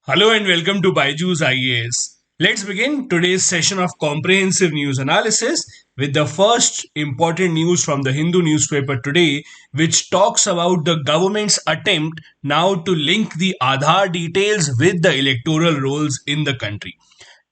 Hello and welcome to Byju's IAS. Let's begin today's session of comprehensive news analysis with the first important news from the Hindu newspaper today, which talks about the government's attempt now to link the Aadhaar details with the electoral rolls in the country.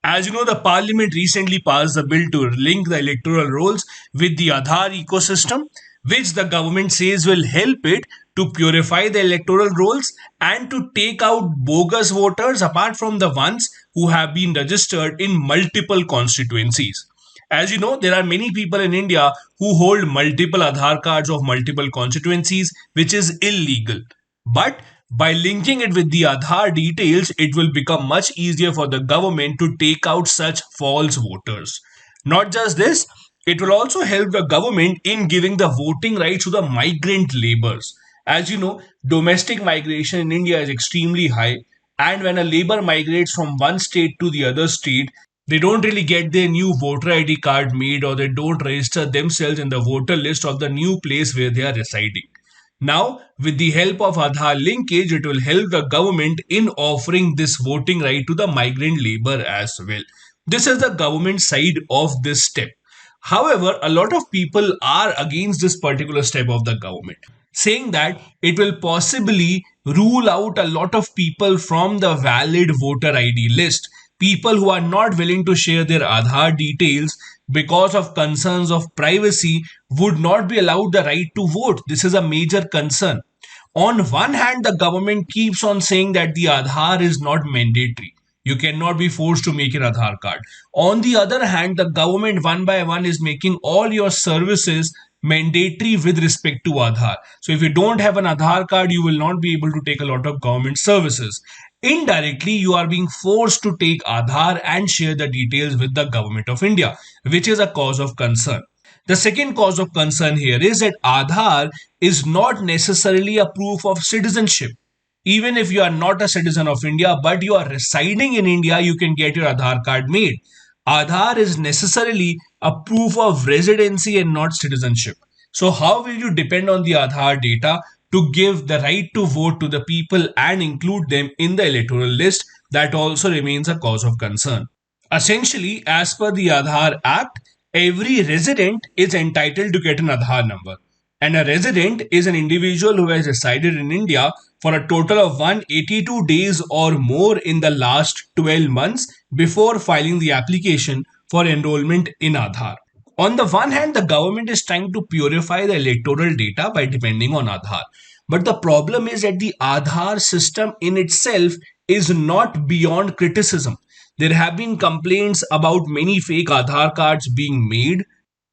As you know, the parliament recently passed a bill to link the electoral rolls with the Aadhaar ecosystem, which the government says will help it to purify the electoral rolls and to take out bogus voters apart from the ones who have been registered in multiple constituencies. As you know, there are many people in India who hold multiple Aadhaar cards of multiple constituencies, which is illegal. But by linking it with the Aadhaar details, it will become much easier for the government to take out such false voters. Not just this, it will also help the government in giving the voting rights to the migrant laborers. As you know, domestic migration in India is extremely high, and when a labor migrates from one state to the other state, they don't really get their new voter ID card made or they don't register themselves in the voter list of the new place where they are residing. Now, with the help of Aadhaar linkage, it will help the government in offering this voting right to the migrant labor as well. This is the government side of this step. However, a lot of people are against this particular step of the government, saying that it will possibly rule out a lot of people from the valid voter ID list. People who are not willing to share their Aadhaar details because of concerns of privacy would not be allowed the right to vote. This is a major concern. On one hand, the government keeps on saying that the Aadhaar is not mandatory. You cannot be forced to make an Aadhaar card. On the other hand, the government one by one is making all your services mandatory with respect to Aadhaar. So if you don't have an Aadhaar card, you will not be able to take a lot of government services. Indirectly, you are being forced to take Aadhaar and share the details with the government of India, which is a cause of concern. The second cause of concern here is that Aadhaar is not necessarily a proof of citizenship. Even if you are not a citizen of India but you are residing in India, you can get your Aadhaar card made. Aadhaar is necessarily a proof of residency and not citizenship. So, how will you depend on the Aadhaar data to give the right to vote to the people and include them in the electoral list? That also remains a cause of concern. Essentially, as per the Aadhaar Act, every resident is entitled to get an Aadhaar number. And a resident is an individual who has resided in India for a total of 182 days or more in the last 12 months before filing the application for enrollment in Aadhaar. On the one hand, the government is trying to purify the electoral data by depending on Aadhaar. But the problem is that the Aadhaar system in itself is not beyond criticism. There have been complaints about many fake Aadhaar cards being made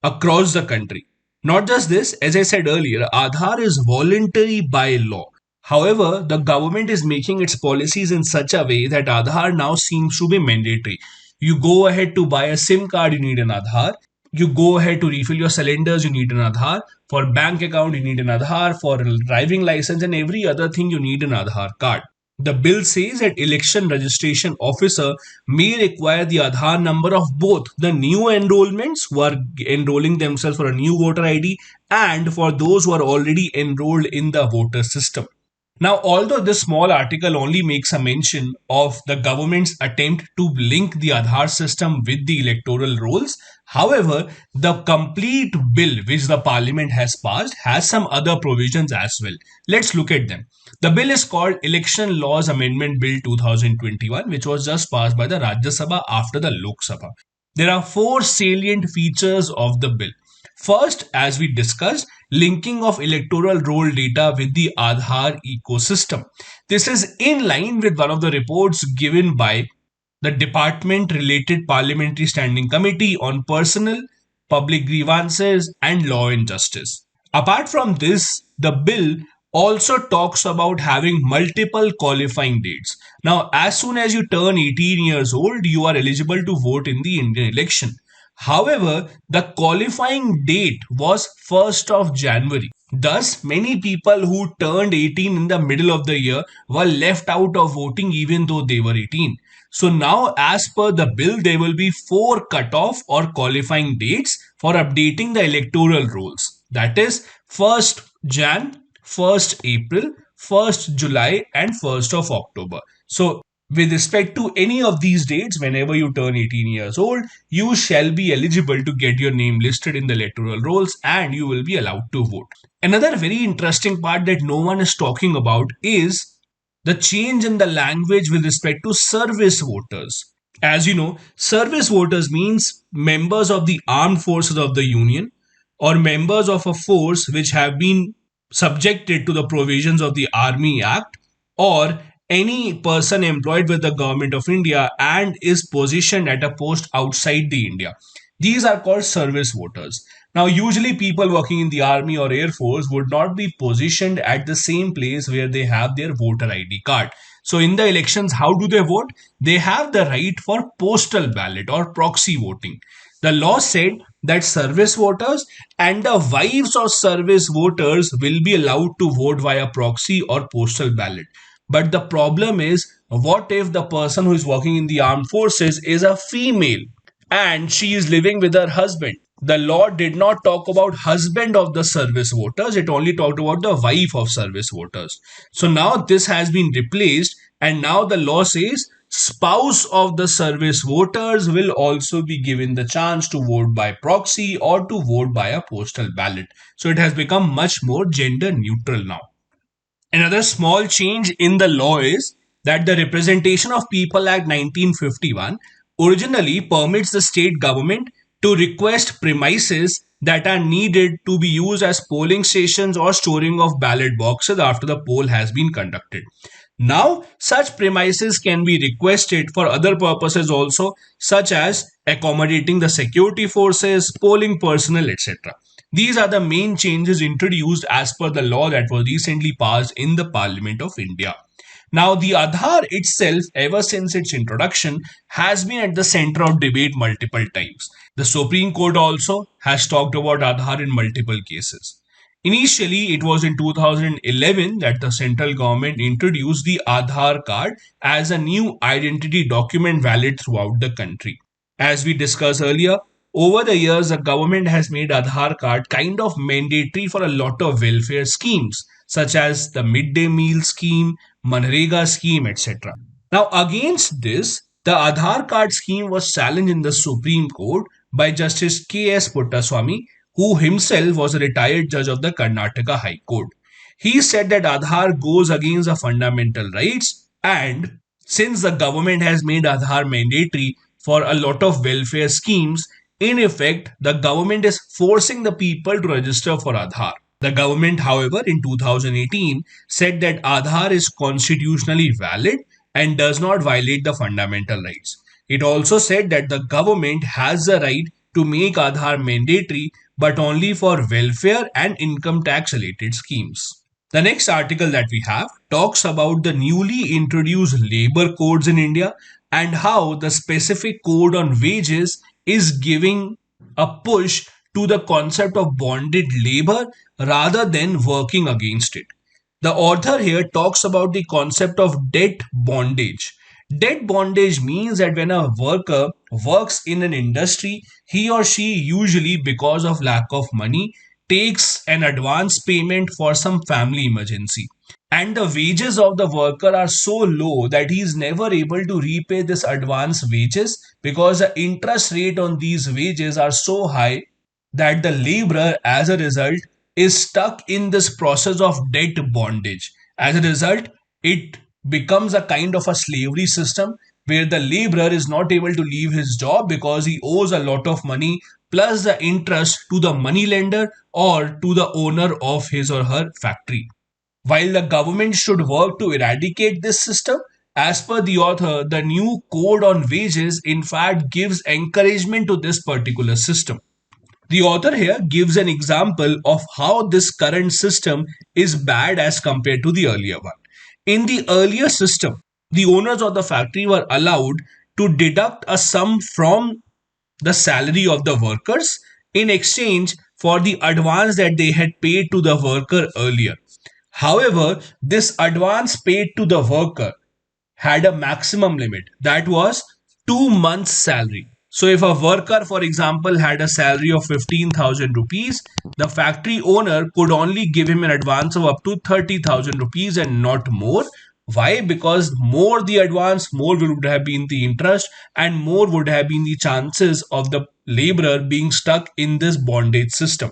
across the country. Not just this, as I said earlier, Aadhaar is voluntary by law. However, the government is making its policies in such a way that Aadhaar now seems to be mandatory. You go ahead to buy a SIM card, you need an Aadhaar. You go ahead to refill your cylinders, you need an Aadhaar. For bank account, you need an Aadhaar. For driving license and every other thing, you need an Aadhaar card. The bill says that election registration officer may require the Aadhaar number of both the new enrollments who are enrolling themselves for a new voter ID and for those who are already enrolled in the voter system. Now, although this small article only makes a mention of the government's attempt to link the Aadhaar system with the electoral rolls, however, the complete bill which the parliament has passed has some other provisions as well. Let's look at them. The bill is called Election Laws Amendment Bill 2021, which was just passed by the Rajya Sabha after the Lok Sabha. There are four salient features of the bill. First, as we discussed, linking of electoral roll data with the Aadhaar ecosystem. This is in line with one of the reports given by the Department Related Parliamentary Standing Committee on Personal, Public Grievances and Law and Justice. Apart from this, the bill also talks about having multiple qualifying dates. Now, as soon as you turn 18 years old, you are eligible to vote in the Indian election. However, the qualifying date was 1st of January. Thus, many people who turned 18 in the middle of the year were left out of voting even though they were 18. So now, as per the bill, there will be four cutoff or qualifying dates for updating the electoral rolls. That is 1st Jan, 1st April, 1st July, and 1st of October. So With respect to any of these dates, whenever you turn 18 years old, you shall be eligible to get your name listed in the electoral rolls and you will be allowed to vote. Another very interesting part that no one is talking about is the change in the language with respect to service voters. As you know, service voters means members of the armed forces of the Union or members of a force which have been subjected to the provisions of the Army Act, or any person employed with the government of India and is positioned at a post outside the India. These are called service voters. Now, usually people working in the army or air force would not be positioned at the same place where they have their voter ID card. So, in the elections, how do they vote? They have the right for postal ballot or proxy voting. The law said that service voters and the wives of service voters will be allowed to vote via proxy or postal ballot. But the problem is, what if the person who is working in the armed forces is a female and she is living with her husband? The law did not talk about husband of the service voters, it only talked about the wife of service voters. So now this has been replaced, and now the law says spouse of the service voters will also be given the chance to vote by proxy or to vote by a postal ballot. So it has become much more gender neutral now. Another small change in the law is that the Representation of People Act 1951 originally permits the state government to request premises that are needed to be used as polling stations or storing of ballot boxes after the poll has been conducted. Now, such premises can be requested for other purposes also, such as accommodating the security forces, polling personnel, etc. These are the main changes introduced as per the law that was recently passed in the Parliament of India. Now, the Aadhaar itself, ever since its introduction, has been at the center of debate multiple times. The Supreme Court also has talked about Aadhaar in multiple cases. Initially, it was in 2011 that the central government introduced the Aadhaar card as a new identity document valid throughout the country. As we discussed earlier, over the years, the government has made Aadhaar card kind of mandatory for a lot of welfare schemes, such as the midday meal scheme, Manrega scheme, etc. Now, against this, the Aadhaar card scheme was challenged in the Supreme Court by Justice K.S. Puttaswamy, who himself was a retired judge of the Karnataka High Court. He said that Aadhaar goes against the fundamental rights, and since the government has made Aadhaar mandatory for a lot of welfare schemes, in effect, the government is forcing the people to register for Aadhaar. The government, however, in 2018 said that Aadhaar is constitutionally valid and does not violate the fundamental rights. It also said that the government has the right to make Aadhaar mandatory but only for welfare and income tax related schemes. The next article that we have talks about the newly introduced labor codes in India and how the specific code on wages is giving a push to the concept of bonded labor rather than working against it. The author here talks about the concept of debt bondage. Debt bondage means that when a worker works in an industry, he or she usually, because of lack of money, takes an advance payment for some family emergency. And the wages of the worker are so low that he is never able to repay this advance wages because the interest rate on these wages are so high that the laborer, as a result, is stuck in this process of debt bondage. As a result, it becomes a kind of a slavery system where the laborer is not able to leave his job because he owes a lot of money plus the interest to the money lender or to the owner of his or her factory. While the government should work to eradicate this system, as per the author, the new code on wages in fact gives encouragement to this particular system. The author here gives an example of how this current system is bad as compared to the earlier one. In the earlier system, the owners of the factory were allowed to deduct a sum from the salary of the workers in exchange for the advance that they had paid to the worker earlier. However, this advance paid to the worker had a maximum limit that was 2 months' salary. So, if a worker, for example, had a salary of 15,000 rupees, the factory owner could only give him an advance of up to 30,000 rupees and not more. Why? Because more the advance, more would have been the interest, and more would have been the chances of the laborer being stuck in this bondage system.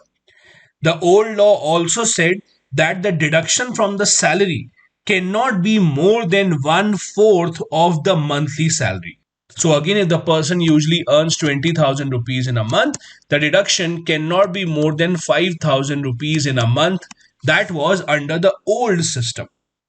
The old law also said that the deduction from the salary cannot be more than one fourth of the monthly salary. So, again, if the person usually earns 20,000 rupees in a month, the deduction cannot be more than 5,000 rupees in a month. That was under the old system.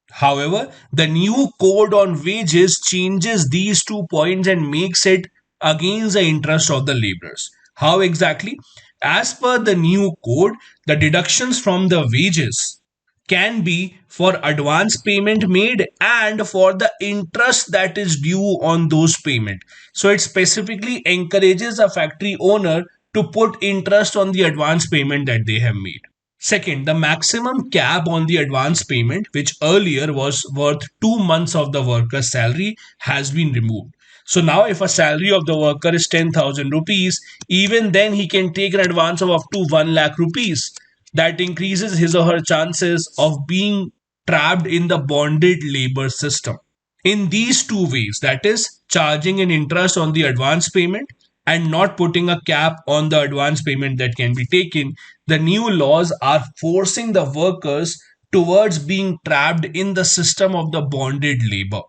However, the new code on wages changes these 2 points and makes it against the interest of the laborers. How exactly? As per the new code, the deductions from the wages can be for advance payment made and for the interest that is due on those payment. So it specifically encourages a factory owner to put interest on the advance payment that they have made. Second, the maximum cap on the advance payment, which earlier was worth 2 months of the worker's salary, has been removed. So now, if a salary of the worker is 10,000 rupees, even then he can take an advance of up to 1 lakh rupees. That increases his or her chances of being trapped in the bonded labor system. In these two ways, that is, charging an interest on the advance payment and not putting a cap on the advance payment that can be taken, the new laws are forcing the workers towards being trapped in the system of the bonded labor.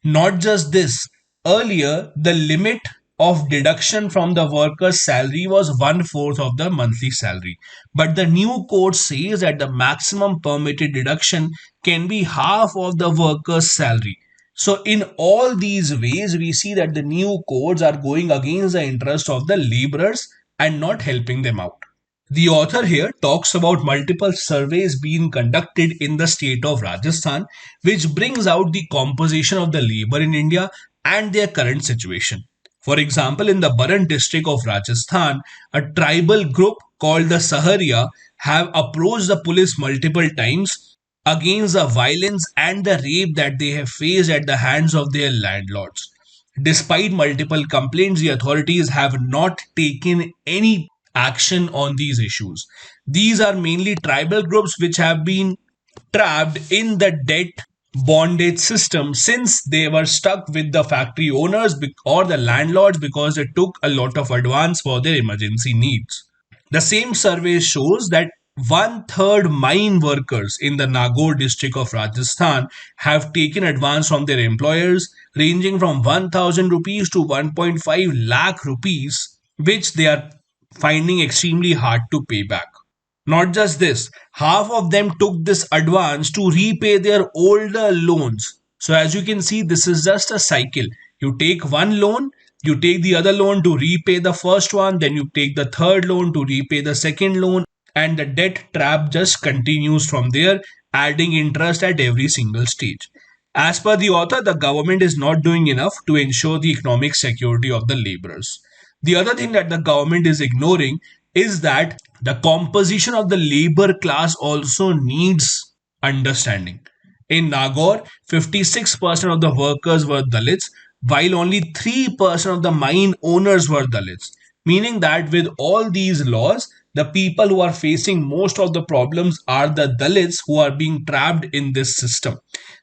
Not just this, earlier the limit of deduction from the worker's salary was one fourth of the monthly salary. But the new code says that the maximum permitted deduction can be half of the worker's salary. So, in all these ways, we see that the new codes are going against the interest of the laborers and not helping them out. The author here talks about multiple surveys being conducted in the state of Rajasthan, which brings out the composition of the labor in India and their current situation. For example, in the Baran district of Rajasthan, a tribal group called the Saharia have approached the police multiple times against the violence and the rape that they have faced at the hands of their landlords. Despite multiple complaints, the authorities have not taken any action on these issues. These are mainly tribal groups which have been trapped in the debt bondage system since they were stuck with the factory owners or the landlords because they took a lot of advance for their emergency needs. The same survey shows that one third mine workers in the Nagaur district of Rajasthan have taken advance from their employers, ranging from 1000 rupees to 1.5 lakh rupees, which they are finding extremely hard to pay back. Not just this, half of them took this advance to repay their older loans. So, as you can see, this is just a cycle. You take one loan, you take the other loan to repay the first one, then you take the third loan to repay the second loan, and the debt trap just continues from there, adding interest at every single stage. As per the author, the government is not doing enough to ensure the economic security of the laborers. The other thing that the government is ignoring is that the composition of the labor class also needs understanding. In Nagaur, 56% of the workers were Dalits, while only 3% of the mine owners were Dalits. Meaning that with all these laws, the people who are facing most of the problems are the Dalits who are being trapped in this system.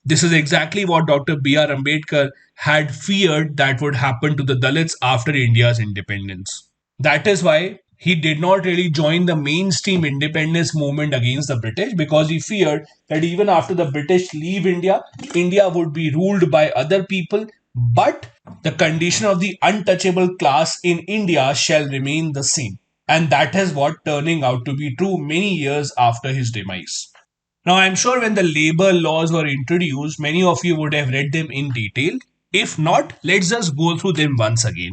This is exactly what Dr. B.R. Ambedkar had feared that would happen to the Dalits after India's independence. That is why he did not really join the mainstream independence movement against the British because he feared that even after the British leave India, India would be ruled by other people, but the condition of the untouchable class in India shall remain the same. And that is what turning out to be true many years after his demise. Now, I'm sure when the labor laws were introduced, many of you would have read them in detail. If not, let's just go through them once again.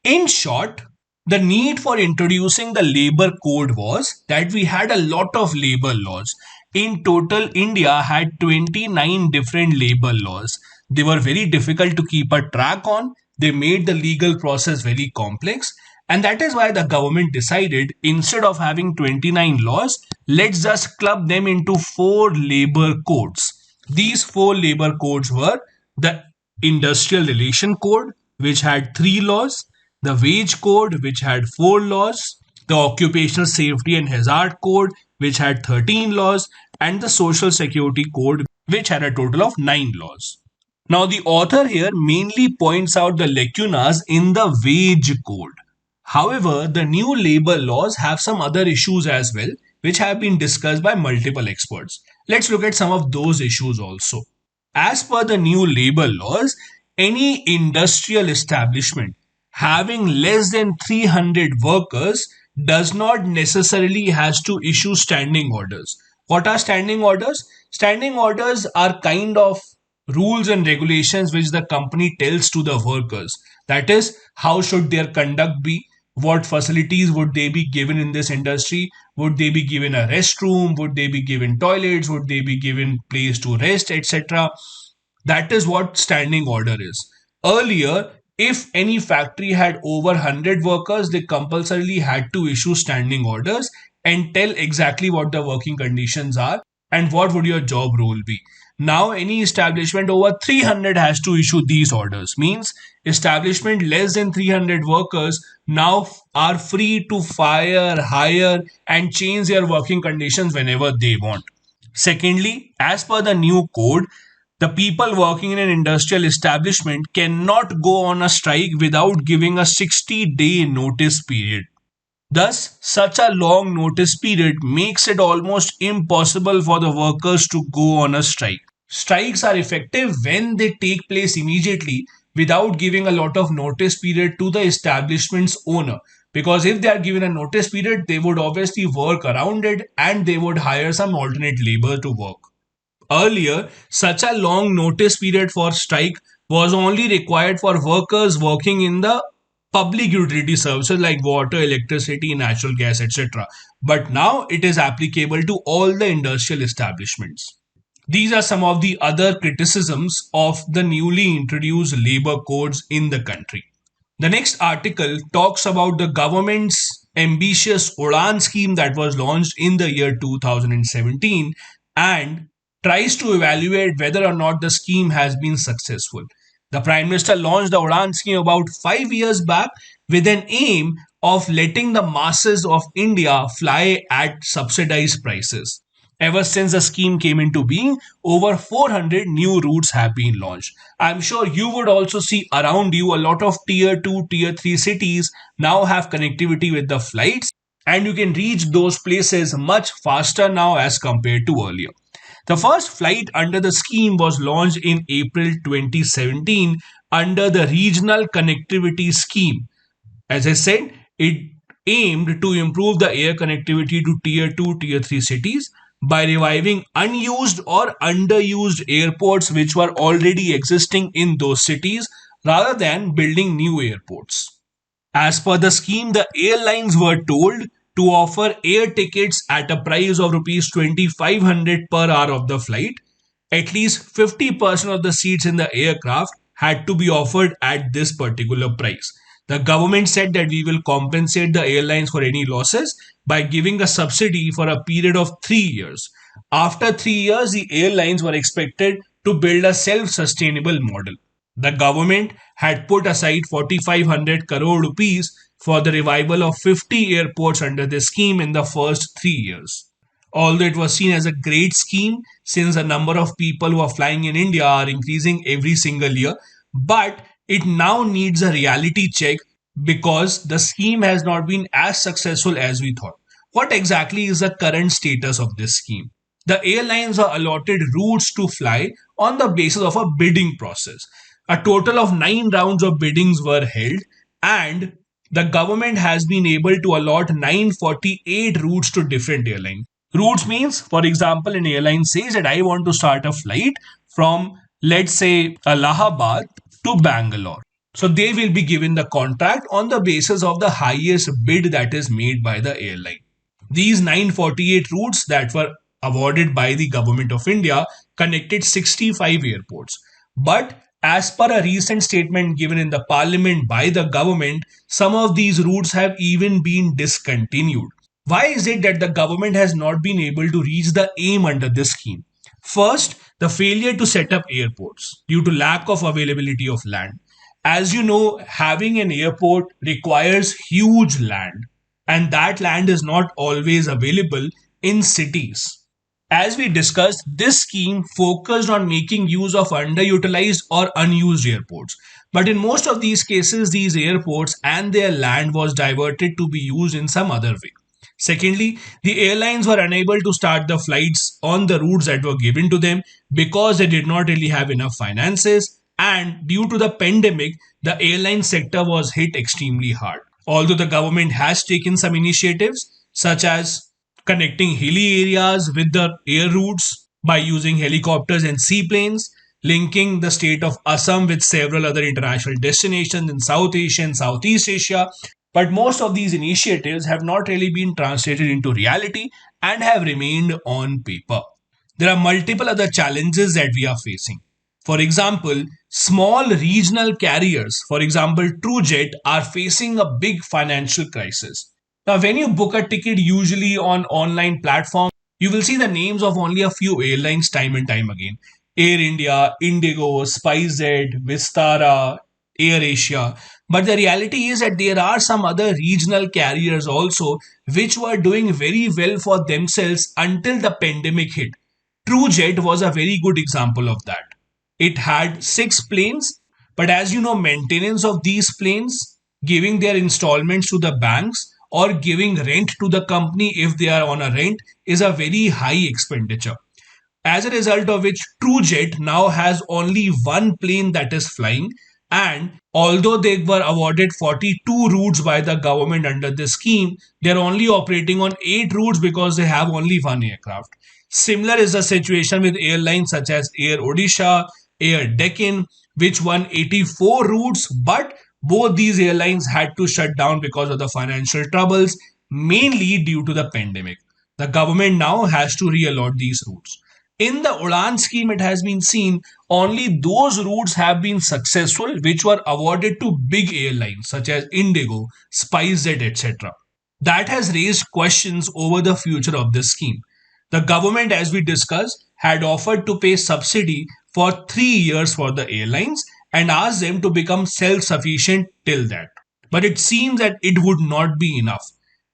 In short, the need for introducing the labor code was that we had a lot of labor laws. In total, India had 29 different labor laws. They were very difficult to keep a track on. They made the legal process very complex. And that is why the government decided instead of having 29 laws, let's just club them into four labor codes. These four labor codes were the Industrial Relation Code, which had three laws, the Wage Code, which had four laws, the Occupational Safety and Hazard Code, which had 13 laws, and the Social Security Code, which had a total of 9 laws. Now, the author here mainly points out the lacunas in the wage code. However, the new labor laws have some other issues as well, which have been discussed by multiple experts. Let's look at some of those issues also. As per the new labor laws, any industrial establishment having less than 300 workers does not necessarily has to issue standing orders. What are standing orders? Standing orders are kind of rules and regulations which the company tells to the workers. That is, how should their conduct be? What facilities would they be given in this industry? Would they be given a restroom? Would they be given toilets? Would they be given place to rest, etc.? That is what standing order is. Earlier, if any factory had over 100 workers, they compulsorily had to issue standing orders and tell exactly what the working conditions are and what would your job role be. Now, any establishment over 300 has to issue these orders. Means establishment less than 300 workers now are free to fire, hire, and change their working conditions whenever they want. Secondly, as per the new code, the people working in an industrial establishment cannot go on a strike without giving a 60-day notice period. Thus, such a long notice period makes it almost impossible for the workers to go on a strike. Strikes are effective when they take place immediately without giving a lot of notice period to the establishment's owner. Because if they are given a notice period, they would obviously work around it and they would hire some alternate labor to work. Earlier, such a long notice period for strike was only required for workers working in the public utility services like water, electricity, natural gas, etc. But now it is applicable to all the industrial establishments. These are some of the other criticisms of the newly introduced labor codes in the country. The next article talks about the government's ambitious Udan scheme that was launched in the year 2017 and tries to evaluate whether or not the scheme has been successful. The Prime Minister launched the Udan scheme about 5 years back with an aim of letting the masses of India fly at subsidized prices. Ever since the scheme came into being, over 400 new routes have been launched. I'm sure you would also see around you a lot of tier 2, tier 3 cities now have connectivity with the flights, and you can reach those places much faster now as compared to earlier. The first flight under the scheme was launched in April 2017 under the Regional Connectivity Scheme. As I said, it aimed to improve the air connectivity to tier 2, tier 3 cities by reviving unused or underused airports which were already existing in those cities rather than building new airports. As per the scheme, the airlines were told to offer air tickets at a price of rupees 2500 per hour of the flight. At least 50% of the seats in the aircraft had to be offered at this particular price. The government said that we will compensate the airlines for any losses by giving a subsidy for a period of 3 years. After 3 years, the airlines were expected to build a self sustainable model. The government had put aside 4,500 crore rupees for the revival of 50 airports under the scheme in the first 3 years. Although it was seen as a great scheme since the number of people who are flying in India are increasing every single year, but it now needs a reality check because the scheme has not been as successful as we thought. What exactly is the current status of this scheme? The airlines are allotted routes to fly on the basis of a bidding process. A total of 9 rounds of biddings were held, and the government has been able to allot 948 routes to different airlines. Routes means, for example, an airline says that I want to start a flight from, let's say, Allahabad to Bangalore. So they will be given the contract on the basis of the highest bid that is made by the airline. These 948 routes that were awarded by the government of India connected 65 airports. But as per a recent statement given in the parliament by the government, some of these routes have even been discontinued. Why is it that the government has not been able to reach the aim under this scheme? First, the failure to set up airports due to lack of availability of land. As you know, having an airport requires huge land, and that land is not always available in cities. As we discussed, this scheme focused on making use of underutilized or unused airports. But in most of these cases, these airports and their land was diverted to be used in some other way. Secondly, the airlines were unable to start the flights on the routes that were given to them because they did not really have enough finances. And due to the pandemic, the airline sector was hit extremely hard. Although the government has taken some initiatives, such as connecting hilly areas with the air routes by using helicopters and seaplanes, linking the state of Assam with several other international destinations in South Asia and Southeast Asia. But most of these initiatives have not really been translated into reality and have remained on paper. There are multiple other challenges that we are facing. For example, small regional carriers, for example, TrueJet, are facing a big financial crisis. Now, when you book a ticket, usually on online platforms, you will see the names of only a few airlines time and time again. Air India, Indigo, SpiceJet, Vistara, Air Asia. But the reality is that there are some other regional carriers also which were doing very well for themselves until the pandemic hit. TrueJet was a very good example of that. It had six planes, but as you know, maintenance of these planes, giving their installments to the banks, or giving rent to the company if they are on a rent, is a very high expenditure. As a result of which, TrueJet now has only one plane that is flying. And although they were awarded 42 routes by the government under this scheme, they're only operating on 8 routes because they have only one aircraft. Similar is the situation with airlines such as Air Odisha, Air Deccan, which won 84 routes, but both these airlines had to shut down because of the financial troubles, mainly due to the pandemic. The government now has to reallot these routes. In the Udan scheme, it has been seen only those routes have been successful which were awarded to big airlines such as Indigo, SpiceJet, etc. That has raised questions over the future of this scheme. The government, as we discussed, had offered to pay subsidy for 3 years for the airlines and asked them to become self sufficient till that. But it seems that it would not be enough.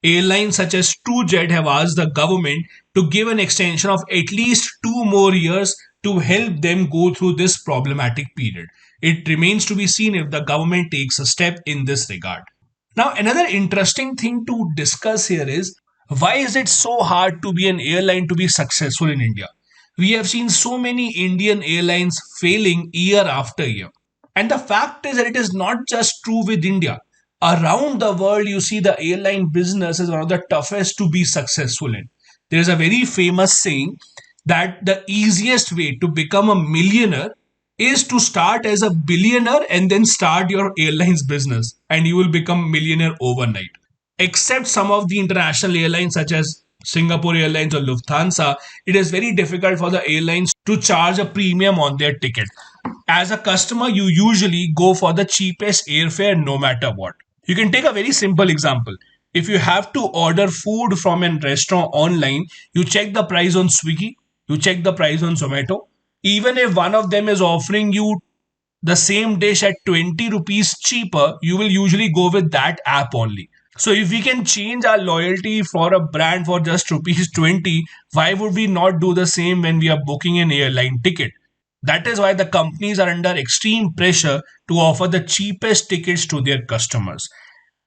Airlines such as TrueJet have asked the government to give an extension of at least 2 more years to help them go through this problematic period. It remains to be seen if the government takes a step in this regard. Now, another interesting thing to discuss here is why is it so hard to be an airline to be successful in India? We have seen so many Indian airlines failing year after year. And the fact is that it is not just true with India. Around the world, you see the airline business is one of the toughest to be successful in. There is a very famous saying that the easiest way to become a millionaire is to start as a billionaire and then start your airlines business, and you will become millionaire overnight. Except some of the international airlines such as Singapore Airlines or Lufthansa, it is very difficult for the airlines to charge a premium on their ticket. As a customer, you usually go for the cheapest airfare no matter what. You can take a very simple example. If you have to order food from a restaurant online, you check the price on Swiggy, you check the price on Zomato. Even if one of them is offering you the same dish at 20 rupees cheaper, you will usually go with that app only. So if we can change our loyalty for a brand for just rupees 20, why would we not do the same when we are booking an airline ticket? That is why the companies are under extreme pressure to offer the cheapest tickets to their customers.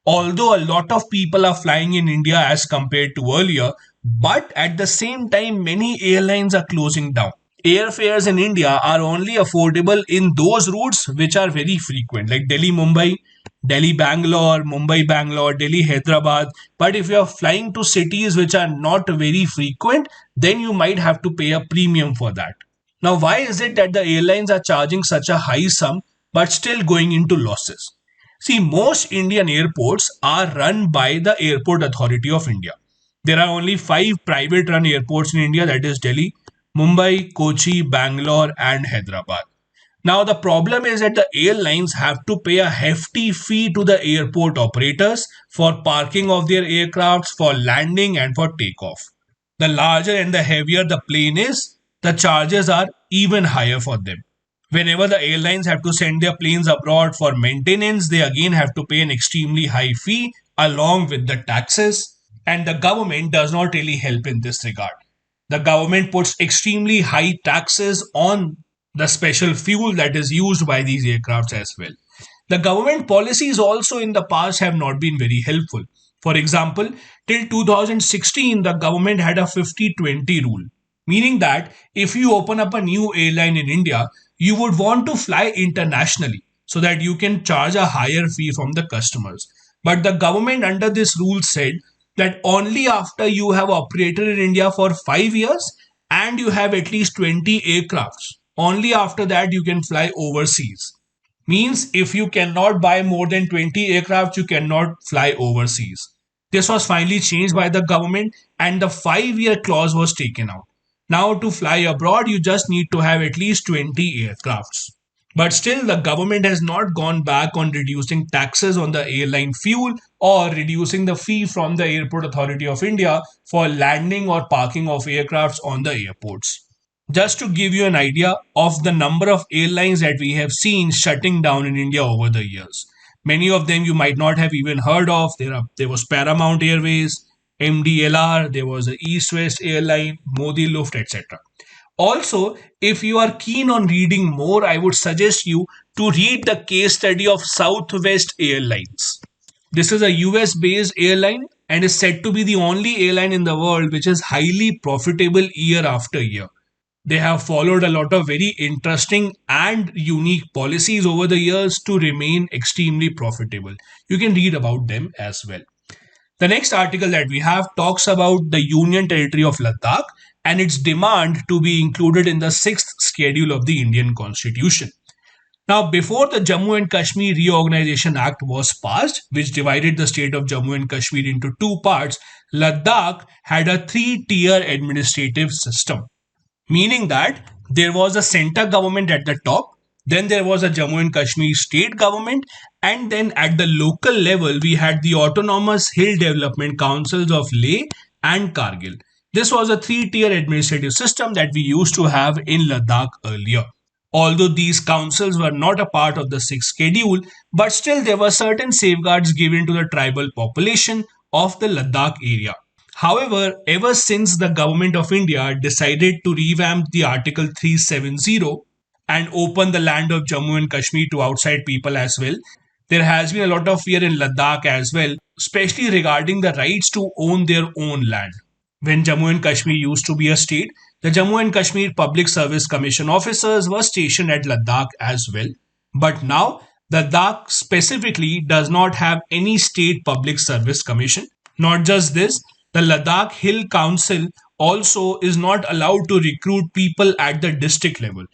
Although a lot of people are flying in India as compared to earlier, but at the same time, many airlines are closing down. Airfares in India are only affordable in those routes which are very frequent, like Delhi Mumbai, Delhi Bangalore, Mumbai Bangalore, Delhi Hyderabad. But if you are flying to cities which are not very frequent, then you might have to pay a premium for that. Now, why is it that the airlines are charging such a high sum but still going into losses? See, most Indian airports are run by the Airport Authority of India. There are only five private run airports in India, that is Delhi, Mumbai, Kochi, Bangalore, and Hyderabad. Now, the problem is that the airlines have to pay a hefty fee to the airport operators for parking of their aircrafts, for landing, and for takeoff. The larger and the heavier the plane is, the charges are even higher for them. Whenever the airlines have to send their planes abroad for maintenance, they again have to pay an extremely high fee along with the taxes, and the government does not really help in this regard. The government puts extremely high taxes on the special fuel that is used by these aircrafts as well. The government policies also in the past have not been very helpful. For example, till 2016, the government had a 50-20 rule, meaning that if you open up a new airline in India, you would want to fly internationally so that you can charge a higher fee from the customers. But the government under this rule said that only after you have operated in India for 5 years and you have at least 20 aircrafts, only after that you can fly overseas. Means if you cannot buy more than 20 aircraft, you cannot fly overseas. This was finally changed by the government and the 5 year clause was taken out. Now, to fly abroad, you just need to have at least 20 aircrafts. But still, the government has not gone back on reducing taxes on the airline fuel or reducing the fee from the Airport Authority of India for landing or parking of aircrafts on the airports. Just to give you an idea of the number of airlines that we have seen shutting down in India over the years. Many of them you might not have even heard of. There was Paramount Airways, MDLR, there was a East West Airline, Modi Luft, etc. Also, if you are keen on reading more, I would suggest you to read the case study of Southwest Airlines. This is a US based airline and is said to be the only airline in the world which is highly profitable year after year. They have followed a lot of very interesting and unique policies over the years to remain extremely profitable. You can read about them as well. The next article that we have talks about the Union Territory of Ladakh and its demand to be included in the sixth schedule of the Indian Constitution. Now, before the Jammu and Kashmir Reorganization Act was passed, which divided the state of Jammu and Kashmir into two parts, Ladakh had a three-tier administrative system, meaning that there was a center government at the top, then there was a Jammu and Kashmir state government, and then at the local level we had the autonomous hill development councils of Leh and Kargil. This was a three-tier administrative system that we used to have in Ladakh earlier. Although these councils were not a part of the sixth schedule, but still there were certain safeguards given to the tribal population of the Ladakh area. However, ever since the government of India decided to revamp the Article 370 and open the land of Jammu and Kashmir to outside people as well, there has been a lot of fear in Ladakh as well, especially regarding the rights to own their own land. When Jammu and Kashmir used to be a state, the Jammu and Kashmir Public Service Commission officers were stationed at Ladakh as well. But now, Ladakh specifically does not have any state public service commission. Not just this, the Ladakh Hill Council also is not allowed to recruit people at the district level.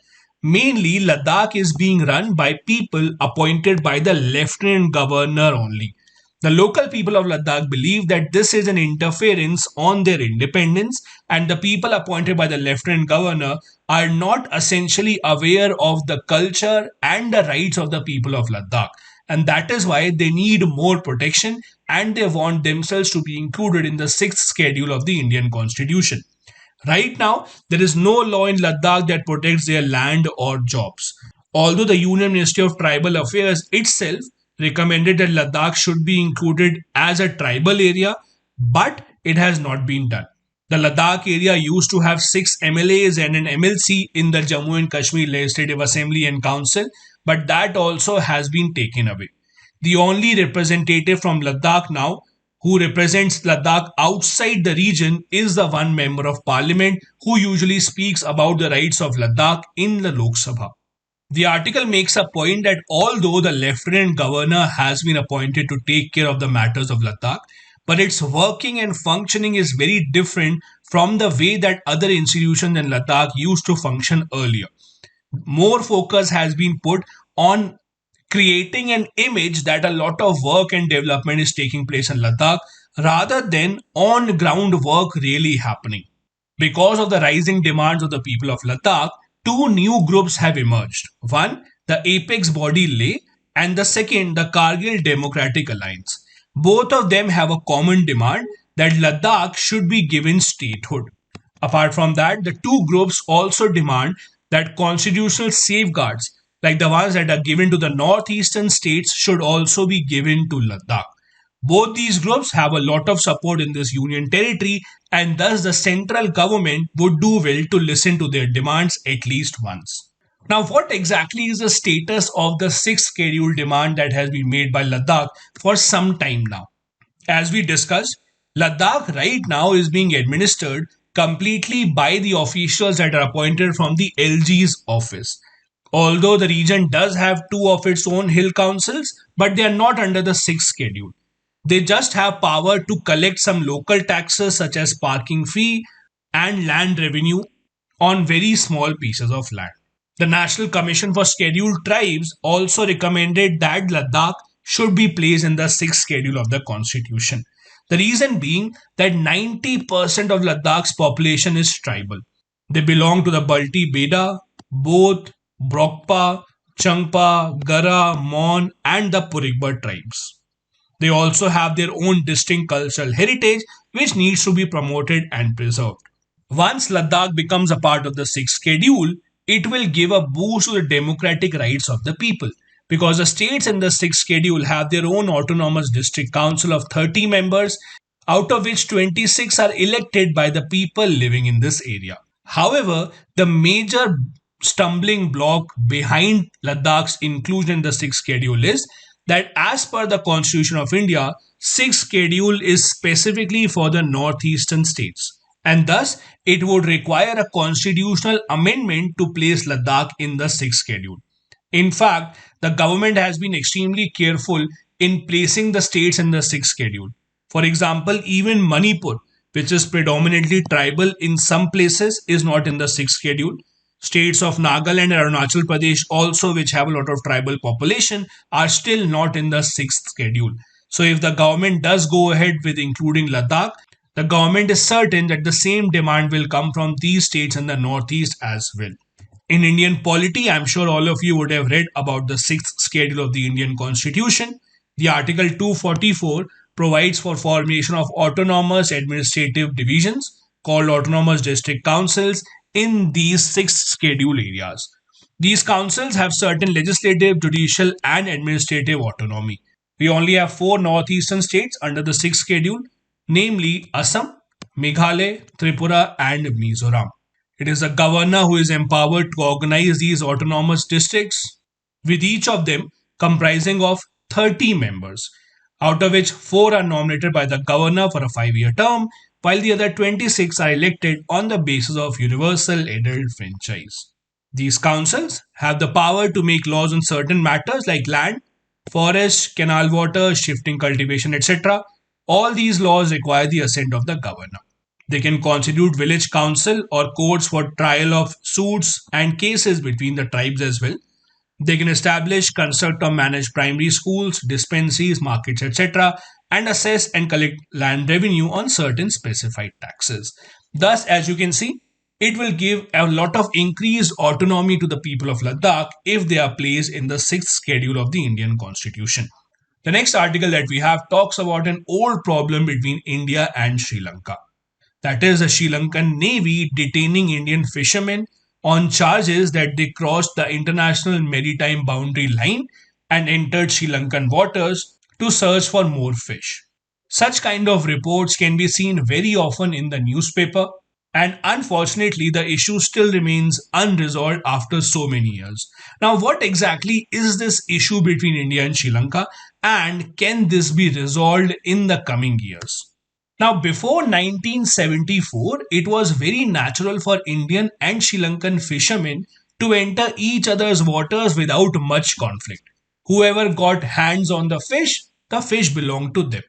Mainly, Ladakh is being run by people appointed by the Lieutenant Governor only. The local people of Ladakh believe that this is an interference on their independence, and the people appointed by the Lieutenant Governor are not essentially aware of the culture and the rights of the people of Ladakh. And that is why they need more protection and they want themselves to be included in the sixth schedule of the Indian Constitution. Right now, there is no law in Ladakh that protects their land or jobs. Although the Union Ministry of Tribal Affairs itself recommended that Ladakh should be included as a tribal area, but it has not been done. The Ladakh area used to have 6 MLAs and an MLC in the Jammu and Kashmir Legislative Assembly and Council, but that also has been taken away. The only representative from Ladakh now who represents Ladakh outside the region is the one member of parliament who usually speaks about the rights of Ladakh in the Lok Sabha. The article makes a point that although the Lieutenant Governor has been appointed to take care of the matters of Ladakh, but its working and functioning is very different from the way that other institutions in Ladakh used to function earlier. More focus has been put on creating an image that a lot of work and development is taking place in Ladakh rather than on ground work really happening. Because of the rising demands of the people of Ladakh, two new groups have emerged. One, the apex body Leh, and the second, the Kargil Democratic Alliance. Both of them have a common demand that Ladakh should be given statehood. Apart from that, the two groups also demand that constitutional safeguards, like the ones that are given to the northeastern states, should also be given to Ladakh. Both these groups have a lot of support in this union territory, and thus the central government would do well to listen to their demands at least once. Now, what exactly is the status of the sixth schedule demand that has been made by Ladakh for some time now? As we discussed, Ladakh right now is being administered completely by the officials that are appointed from the LG's office. Although the region does have two of its own hill councils, but they are not under the sixth schedule. They just have power to collect some local taxes such as parking fee and land revenue on very small pieces of land. The National Commission for Scheduled Tribes also recommended that Ladakh should be placed in the sixth schedule of the constitution. The reason being that 90% of Ladakh's population is tribal. They belong to the Balti Beda, Bodh, Brokpa, Changpa, Gara, Mon, and the Purigbar tribes. They also have their own distinct cultural heritage which needs to be promoted and preserved. Once Ladakh becomes a part of the sixth schedule, it will give a boost to the democratic rights of the people because the states in the sixth schedule have their own autonomous district council of 30 members, out of which 26 are elected by the people living in this area. However, the major stumbling block behind Ladakh's inclusion in the sixth schedule is that as per the Constitution of India, sixth schedule is specifically for the northeastern states, and thus it would require a constitutional amendment to place Ladakh in the sixth schedule. In fact, the government has been extremely careful in placing the states in the sixth schedule. For example, even Manipur, which is predominantly tribal in some places, is not in the sixth schedule. States of Nagaland and Arunachal Pradesh, also which have a lot of tribal population, are still not in the sixth schedule. So, if the government does go ahead with including Ladakh, the government is certain that the same demand will come from these states in the northeast as well. In Indian polity, I'm sure all of you would have read about the sixth schedule of the Indian Constitution. The Article 244 provides for formation of autonomous administrative divisions called autonomous district councils in these six schedule areas. These councils have certain legislative, judicial, and administrative autonomy. We only have four northeastern states under the sixth schedule, namely Assam, Meghalaya, Tripura, and Mizoram. It is the governor who is empowered to organize these autonomous districts, with each of them comprising of 30 members, out of which 4 are nominated by the governor for a 5-year term, while the other 26 are elected on the basis of universal adult franchise. These councils have the power to make laws on certain matters like land, forest, canal water, shifting cultivation, etc. All these laws require the assent of the governor. They can constitute village council or courts for trial of suits and cases between the tribes as well. They can establish, construct or manage primary schools, dispensaries, markets, etc., and assess and collect land revenue on certain specified taxes. Thus, as you can see, it will give a lot of increased autonomy to the people of Ladakh if they are placed in the sixth schedule of the Indian Constitution. The next article that we have talks about an old problem between India and Sri Lanka. That is, the Sri Lankan Navy detaining Indian fishermen on charges that they crossed the international maritime boundary line and entered Sri Lankan waters to search for more fish. Such kind of reports can be seen very often in the newspaper, and unfortunately, the issue still remains unresolved after so many years. Now, what exactly is this issue between India and Sri Lanka, and can this be resolved in the coming years? Now, before 1974, it was very natural for Indian and Sri Lankan fishermen to enter each other's waters without much conflict. Whoever got hands on the fish belonged to them.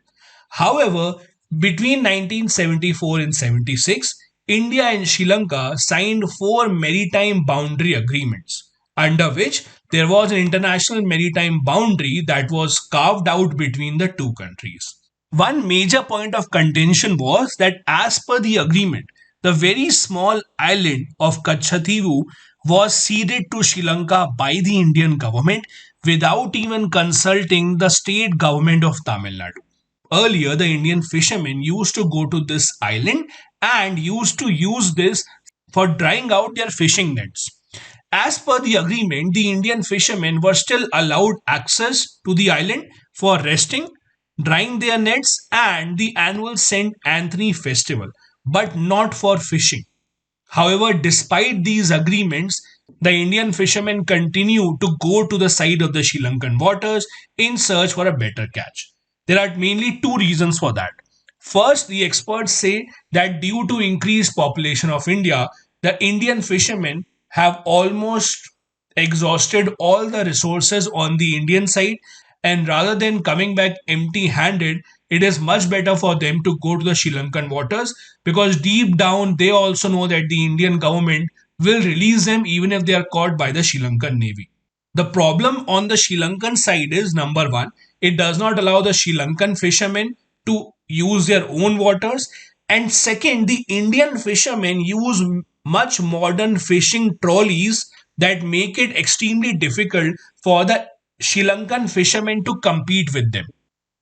However, between 1974 and 76, India and Sri Lanka signed 4 maritime boundary agreements, under which there was an international maritime boundary that was carved out between the two countries. One major point of contention was that, as per the agreement, the very small island of Kachativu was ceded to Sri Lanka by the Indian government without even consulting the state government of Tamil Nadu. Earlier, the Indian fishermen used to go to this island and used to use this for drying out their fishing nets. As per the agreement, the Indian fishermen were still allowed access to the island for resting drying their nets, and the annual St. Anthony Festival, but not for fishing. However, despite these agreements, the Indian fishermen continue to go to the side of the Sri Lankan waters in search for a better catch. There are mainly two reasons for that. First, the experts say that due to increased population of India, the Indian fishermen have almost exhausted all the resources on the Indian side, and rather than coming back empty handed, it is much better for them to go to the Sri Lankan waters, because deep down they also know that the Indian government will release them even if they are caught by the Sri Lankan Navy. The problem on the Sri Lankan side is, number one, it does not allow the Sri Lankan fishermen to use their own waters. And second, the Indian fishermen use much modern fishing trolleys that make it extremely difficult for the Sri Lankan fishermen to compete with them.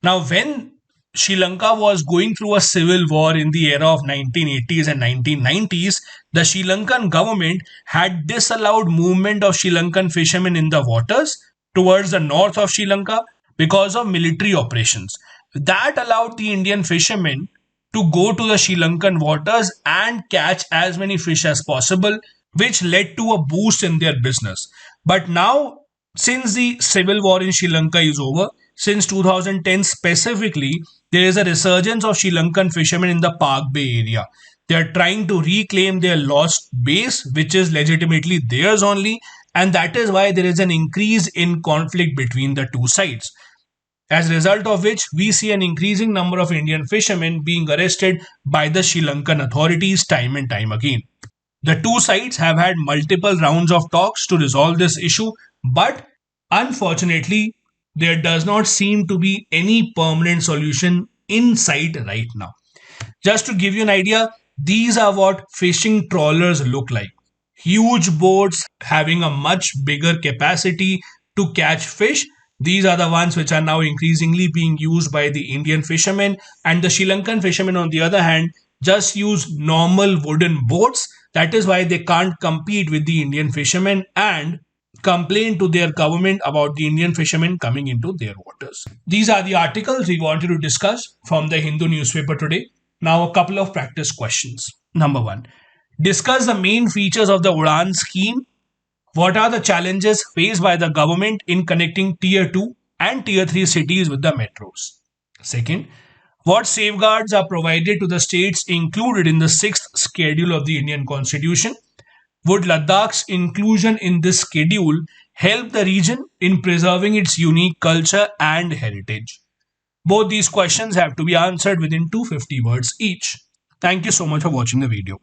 Now, when Sri Lanka was going through a civil war in the era of 1980s and 1990s, the Sri Lankan government had disallowed movement of Sri Lankan fishermen in the waters towards the north of Sri Lanka because of military operations. That allowed the Indian fishermen to go to the Sri Lankan waters and catch as many fish as possible, which led to a boost in their business. But now, since the civil war in Sri Lanka is over, since 2010 specifically, there is a resurgence of Sri Lankan fishermen in the Park Bay area. They are trying to reclaim their lost base, which is legitimately theirs only, and that is why there is an increase in conflict between the two sides. As a result of which, we see an increasing number of Indian fishermen being arrested by the Sri Lankan authorities time and time again. The two sides have had multiple rounds of talks to resolve this issue, but unfortunately, there does not seem to be any permanent solution in sight right now. Just to give you an idea, these are what fishing trawlers look like. Huge boats having a much bigger capacity to catch fish. These are the ones which are now increasingly being used by the Indian fishermen, and the Sri Lankan fishermen, on the other hand, just use normal wooden boats. That is why they can't compete with the Indian fishermen and complain to their government about the Indian fishermen coming into their waters. These are the articles we wanted to discuss from the Hindu newspaper today. Now, a couple of practice questions. Number one, discuss the main features of the Udan scheme. What are the challenges faced by the government in connecting tier 2 and tier 3 cities with the metros? Second, what safeguards are provided to the states included in the 6th schedule of the Indian Constitution? Would Ladakh's inclusion in this schedule help the region in preserving its unique culture and heritage? Both these questions have to be answered within 250 words each. Thank you so much for watching the video.